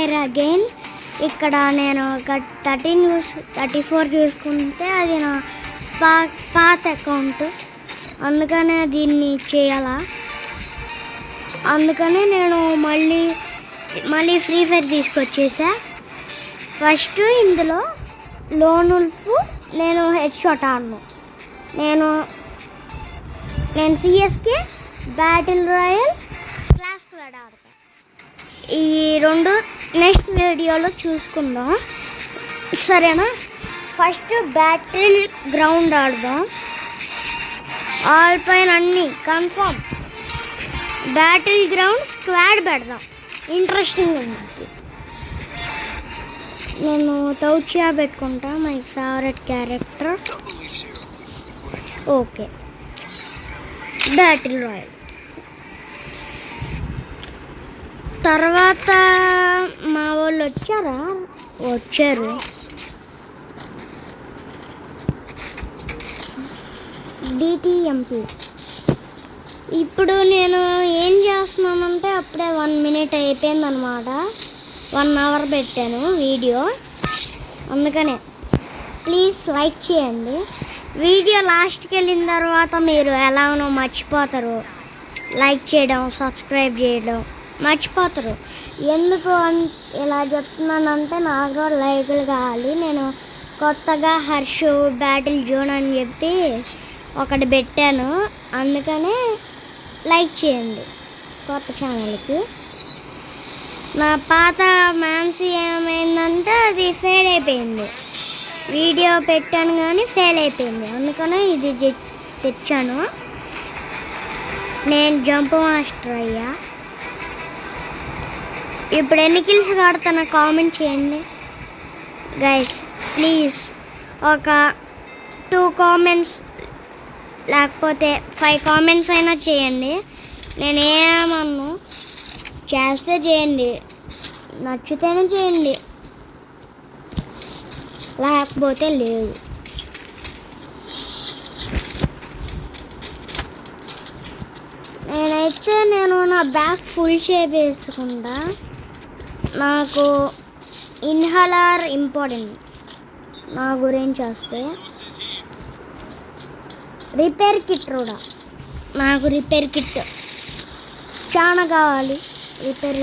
Fire again. ఇక్కడ నేను ఒక 34 చూసుకుంటే అది నా పాత అకౌంట్, అందుకనే దీన్ని చేయాలా. అందుకనే నేను మళ్ళీ ఫ్రీ ఫైర్ తీసుకొచ్చేసా. ఫస్ట్ ఇందులో లోన్ ఉల్ఫ్ నేను హెడ్ షాట్ ఆడను. నేను CSK, battle royal, clash squad ఆడతా. ఈ రెండు నెక్స్ట్ వీడియోలో చూసుకుందాం, సరేనా? ఫస్ట్ బ్యాటిల్ గ్రౌండ్ ఆడదాం. ఆల్ పైన అన్నీ కన్ఫర్మ్. బ్యాటిల్ గ్రౌండ్ స్క్వాడ్ పెడదాం, ఇంట్రెస్టింగ్ ఉంది. నేను తౌచియా పెట్టుకుంటా, my favourite character. Okay, battle royal. తర్వాత మా వాళ్ళు వచ్చారు. డిటిఎంపీ. ఇప్పుడు నేను ఏం చేస్తున్నానంటే అప్పుడే 1 minute అయిపోయిందనమాట. 1 hour పెట్టాను వీడియో, అందుకనే ప్లీజ్ లైక్ చేయండి. వీడియో లాస్ట్కి వెళ్ళిన తర్వాత మీరు ఎలాగో మర్చిపోతారు, లైక్ చేయడం, సబ్స్క్రైబ్ చేయడం మర్చిపోతారు. ఎందుకు ఇలా చెప్తున్నానంటే నాకు కూడా లైకులు కావాలి. నేను కొత్తగా హర్ష్ బ్యాటిల్ జోన్ అని చెప్పి ఒకటి పెట్టాను, అందుకనే లైక్ చేయండి కొత్త ఛానల్కి. నా పాత మ్యామ్సీ ఏమైందంటే అది ఫెయిల్ అయిపోయింది. వీడియో పెట్టాను కానీ ఫెయిల్ అయిపోయింది, అందుకనే ఇది తెచ్చాను. నేను జంప్ మాస్టర్ అయ్యా. ఇప్పుడు ఎన్ని కిల్స్ కొడతానో కామెంట్ చేయండి గైస్, ప్లీజ్. ఒక 2 కామెంట్స్ లేకపోతే 5 కామెంట్స్ అయినా చేయండి. నేనేమన్నా చేస్తే చేయండి, నచ్చితేనే చేయండి, లేకపోతే లేదు. నేను నా బ్యాగ్ ఫుల్ చేసేసుకుంటా. నాకు ఇన్హలర్ ఇంపార్టెంట్ నా గురించి వస్తే. రిపేర్ కిట్ కూడా, నాకు రిపేర్ కిట్ చాలా కావాలి. రిపేర్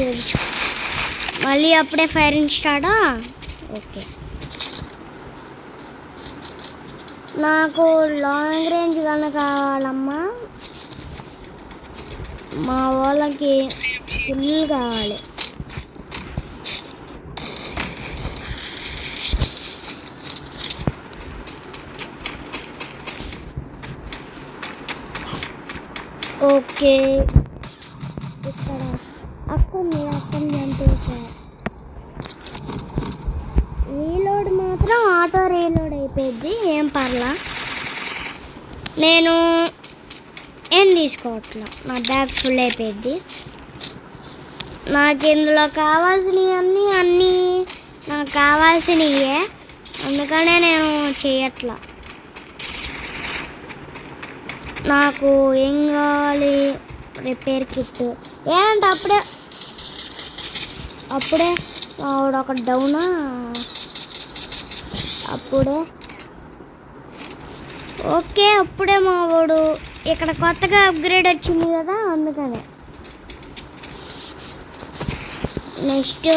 మళ్ళీ అప్పుడే ఫైరింగ్ స్టార్టా. ఓకే, నాకు లాంగ్ రేంజ్ గన్ కావాలమ్మా. మా వాళ్ళకి ఫుల్ కావాలి. ఓకే, ఇక్కడ అక్కని చంపేసా. రీలోడ్ మాత్రం ఆటో రీలోడ్ అయిపోయింది, ఏం పర్లా. నేను ఏం తీసుకోవట్లా, నా బ్యాగ్ ఫుల్ అయిపోయింది. నాకు ఇందులో కావాల్సినవి అన్నీ నాకు కావాల్సినవే, అందుకనే నేను చేయట్లా. నాకు ఏం కావాలి? Repair kit. ఏంటంటే అప్పుడే ఆవిడ ఒక డౌనా. అప్పుడే ఓకే, అప్పుడే మా వాడు ఇక్కడ కొత్తగా అప్గ్రేడ్ వచ్చింది కదా, అందుకనే. నెక్స్ట్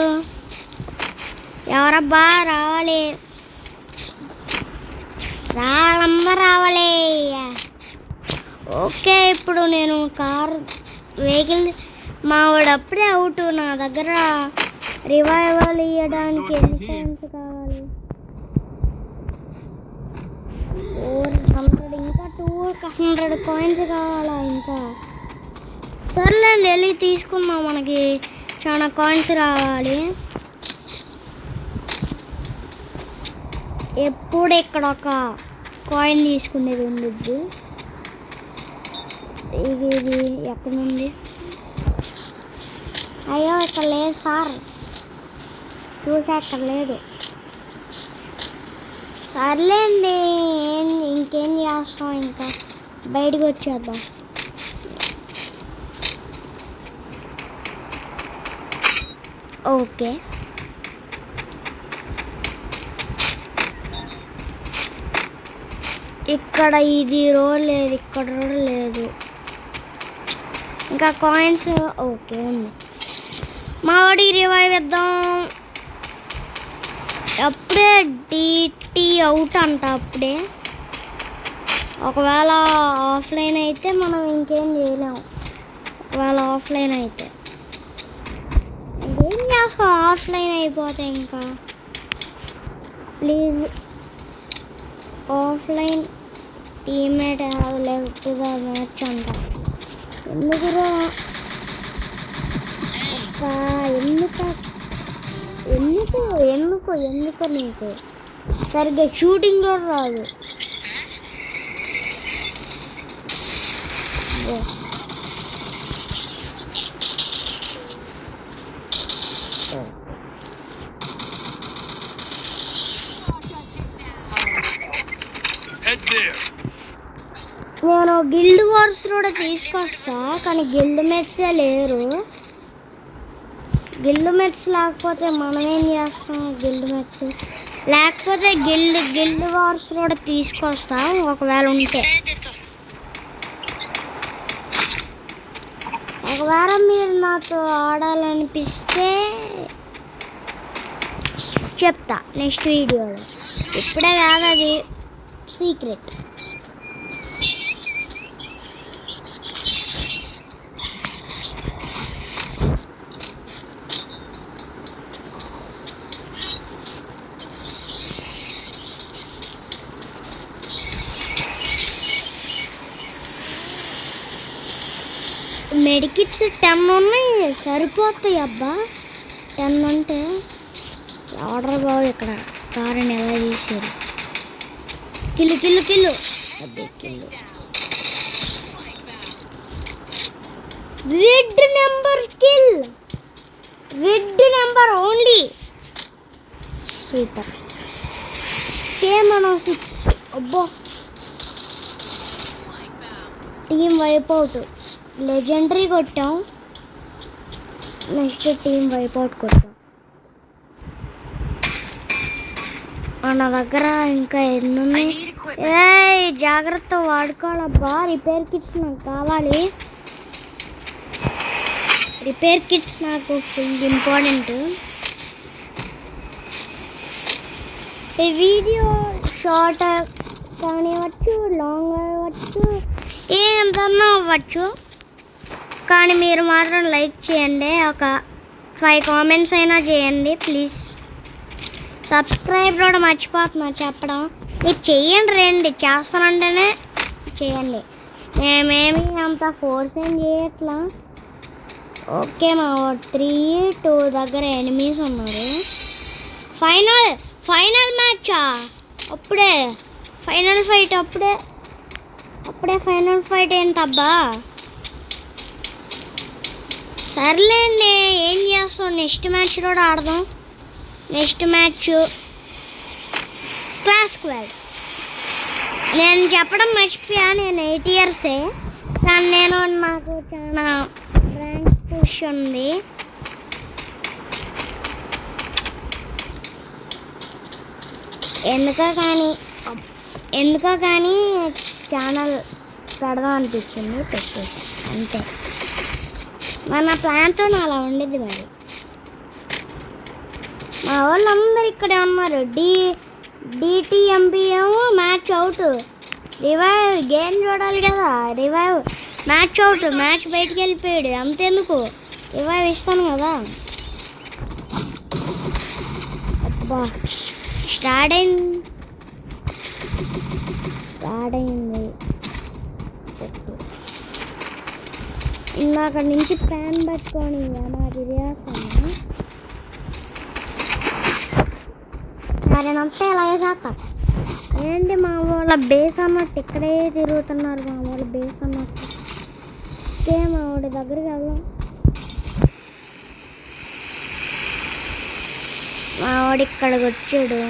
ఎవరబ్బా రావాలి? రావాలి. ఓకే, ఇప్పుడు నేను వెహికల్ మా వాడు అప్పుడే అవుట్. నా దగ్గర రివైవల్ ఇవ్వడానికి ఎంత ఛాన్స్ కావాలి? 400. ఇంకా 200 కాయిన్స్ కావాలా? ఇంకా సర్లేండి, వెళ్ళి తీసుకుందాం, మనకి చాలా కాయిన్స్ రావాలి. ఎప్పుడు ఇక్కడ ఒక కాయిన్ తీసుకునేది ఉండద్దు. ఇది ఎక్కడుంది? అయ్యో, ఇక్కడ లేదు సార్, చూసా అక్కడ లేదు. సర్లేండి, ఇంకేం చేస్తాం, ఇంకా బయటకు వచ్చేద్దాం. ఓకే, ఇక్కడ ఇది రో లేదు, ఇక్కడ రో లేదు. ఇంకా కాయిన్స్ ఓకే ఉంది. మా వాడికి రివైవ్ ఇద్దాం. అప్పుడే డిటి అవుట్ అంట. అప్పుడే ఒకవేళ ఆఫ్లైన్ అయితే మనం ఇంకేం చేయలేము. ఒకవేళ ఆఫ్లైన్ అయితే ఏం చేస్తాం? ఆఫ్లైన్ అయిపోతే ఇంకా please offline teammate have left the match అంట. ఎందుకురా ఎందుకు ఎందుకు ఎందుకు ఎందుకు నీకు సరిగ్గా షూటింగ్ కూడా రాదు. నేను గిల్డ్ వార్స్ కూడా తీసుకొస్తా, కానీ గిల్డ్ మెట్సే లేరు. గిల్డ్ మెట్స్ లేకపోతే మనం ఏం చేస్తాం? గిల్డ్ మెట్స్ లేకపోతే గిల్డ్ వార్స్ కూడా తీసుకొస్తా ఒకవేళ ఉంటే. ఒకవేళ మీరు నాతో ఆడాలనిపిస్తే చెప్తా నెక్స్ట్ వీడియోలో. ఇప్పుడే కాదు, అది సీక్రెట్. మెడికిట్స్ 10 ఉన్నాయి, సరిపోతాయి అబ్బా. 10 అంటే ఆర్డర్ బాగు. ఇక్కడ కారుని ఎలా చేశారు? కిల్లు కిల్లు కిల్లు అదే kill. Red number kill, red number only. Super. మనం 6. అబ్బో టీం వైప్ అవుట్. లెజెండరీ కొట్టాం, నెక్స్ట్ టీం వైప్ అవుట్ కొట్టాం. నా దగ్గర ఇంకా ఎన్ని ఉన్నాయి? జాగ్రత్త వాడుకోవాలబ్బా. రిపేర్ కిట్స్ నాకు కావాలి. రిపేర్ కిట్స్ నాకు ఫుల్ ఇంపార్టెంట్. ఈ వీడియో షార్ట్ కానివ్వచ్చు, లాంగ్ అవ్వచ్చు, ఏంతన్నా అవ్వచ్చు, కానీ మీరు మాత్రం లైక్ చేయండి. ఒక 5 కామెంట్స్ అయినా చేయండి ప్లీజ్. సబ్స్క్రైబ్ కూడా మర్చిపోతున్నా చెప్పడం. మీరు చెయ్యండి, రండి, చేస్తానంటేనే చేయండి. మేమేమి అంత ఫోర్స్ ఏం చేయట్లా. ఓకే మా 3-2 దగ్గర ఎనిమీస్ ఉన్నారు. ఫైనల్ మ్యాచా? అప్పుడే ఫైనల్ ఫైట్? అప్పుడే ఫైనల్ ఫైట్ ఏంటబ్బా? సర్లేండి, ఏం చేస్తాం? నెక్స్ట్ మ్యాచ్ కూడా ఆడదాం. Next match class 12. నేను చెప్పడం మర్చిపోయా, నేను 8 ఇయర్సే, కానీ నాకు చాలా ర్యాంక్ పుష్ ఉంది. ఎందుకో కానీ ఛానల్ పెడదాం అనిపించింది, పెట్టేసి అంతే. మన ప్లాన్తో అలా ఉండేది. మరి మా వాళ్ళందరూ ఇక్కడే ఉన్నారు. డిటిఎంపీ ఏమో మ్యాచ్ అవుట్. రివైవ్ గేమ్ చూడాలి కదా. రివైవ్ మ్యాచ్ అవుట్, మ్యాచ్ బయటికి వెళ్ళిపోయాడు. అంతెందుకు, రివైవ్ ఇస్తాను కదా. అబ్బా స్టార్ట్ అయింది. ఇందాక నుంచి ప్యాన్ పట్టుకొని నాకు ఇది చేస్తాను. సరేనంతా ఇలా చేస్తా. ఏంటి మా వాళ్ళ బేస్ అన్నట్టు ఇక్కడే తిరుగుతున్నారు. మా వాళ్ళ బేస్ అన్నట్టు. మా వాడి దగ్గరికి వెళ్దాం. మా వాడు ఇక్కడికి వచ్చాడు.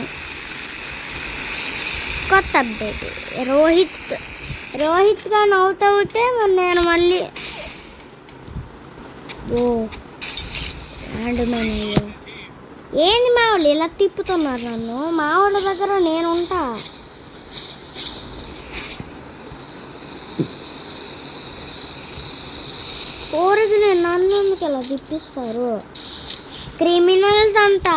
కొత్త అప్డేట్. రోహిత్గా అవుట్ అవుతే నేను మళ్ళీ ఏంది మా వాళ్ళు ఇలా తిప్పుతున్నారు నన్ను? మా వాళ్ళ దగ్గర నేను ఉంటా. ఊరికి నన్ను ఎందుకు ఇలా తిప్పిస్తారు? క్రిమినల్స్ అంట.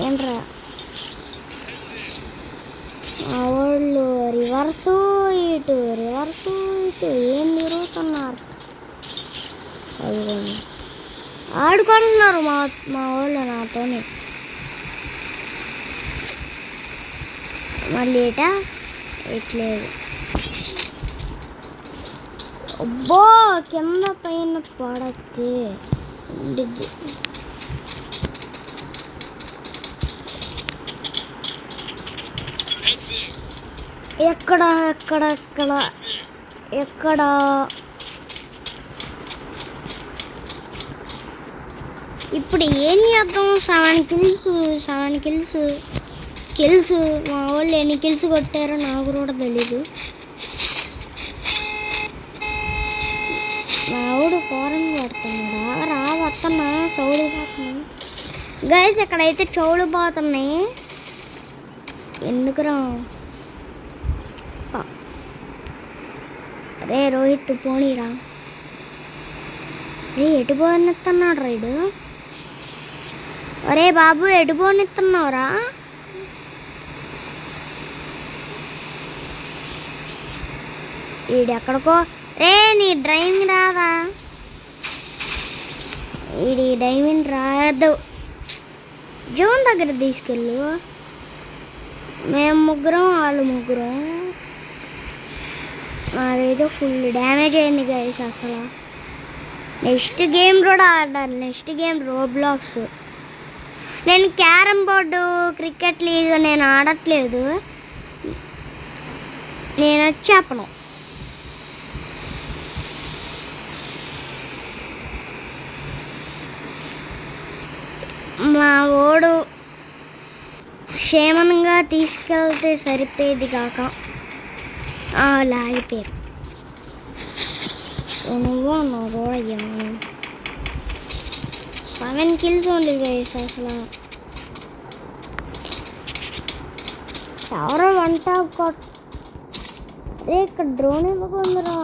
ఏంట్రా మా వాళ్ళు రివర్సు ఇటు ఏం తిరుగుతున్నారు? అదిగోండి ఆడుకుంటున్నారు మా వాళ్ళు నాతోని. మళ్ళీ ఎట్లేదు. అబ్బో కింద పైన పడతే ఉండిద్ది. ఎక్కడ ఇప్పుడు ఏం చేద్దాం? 7 కిల్స్. మా వాళ్ళు ఎన్ని కిల్స్ కొట్టారో నాకు కూడా తెలీదు. మా ఊడు ఫారెన్ పడుతున్నాడా? వస్తున్నా చౌడు పోతున్నాయి గైస్. ఇక్కడైతే చౌడు పోతున్నాయి. ఎందుకురా? రే రోహిత్ పోనీరా. రే ఎటు పోనిస్తున్నాడు రైడు? అరే బాబు ఎటు పోనిస్తున్నావురా? ఈడెక్కడికో. రే నీ డ్రైవింగ్ రాదా? ఈడి డ్రైవింగ్ రాదు. జోన్ దగ్గర తీసుకెళ్ళు. మేము ముగ్గురం, వాళ్ళు ముగ్గురం. నాకైతే ఫుల్ డ్యామేజ్ అయింది గైస్. అసలు నెక్స్ట్ గేమ్ కూడా ఆడాలి. Next game Roblox. నేను క్యారమ్ బోర్డు, క్రికెట్ లీగ్ నేను ఆడట్లేదు. నేను చెప్పను. మా ఓడు క్షేమంగా తీసుకెళ్తే సరిపోయేది కాక లాగిపోయారు. నువ్వు అన్నావు కూడా అయ్యాము. 7 కిల్స్ ఉంది గైస్. అసలు ఎవరో వంట రే ఇక్కడ డ్రోన్ ఇవ్వకుందరా.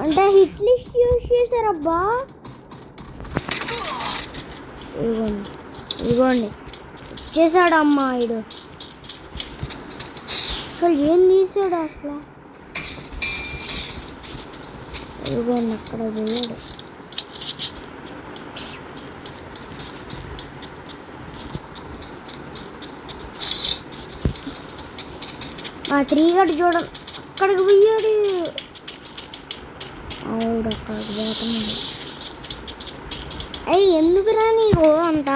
అంటే హిట్ లిస్ట్ యూజ్ చేశారబ్బా. ఇదిగోండి ఇచ్చేసాడు అమ్మాయిడు. అసలు ఏం తీసాడు అసలు? ఇదిగోండి అక్కడ పోయాడు. ఆ 3 గడు చూడండి అక్కడికి పోయాడు. ఆవిడ అక్కడికి పోతున్నాడు. అయ్యి ఎందుకురా నీకు అంత?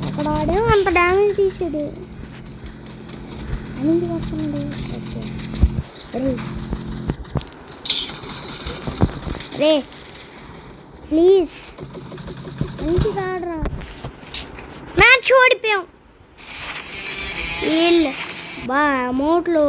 అక్కడ ఆడేమో అంత డ్యామేజ్ తీసాడు. అని వస్తున్నాడు. రే ప్లీజ్ మంచిగా ఆడరా. మ్యాచ్ ఓడిపోయాం. వీళ్ళు అమౌంట్లు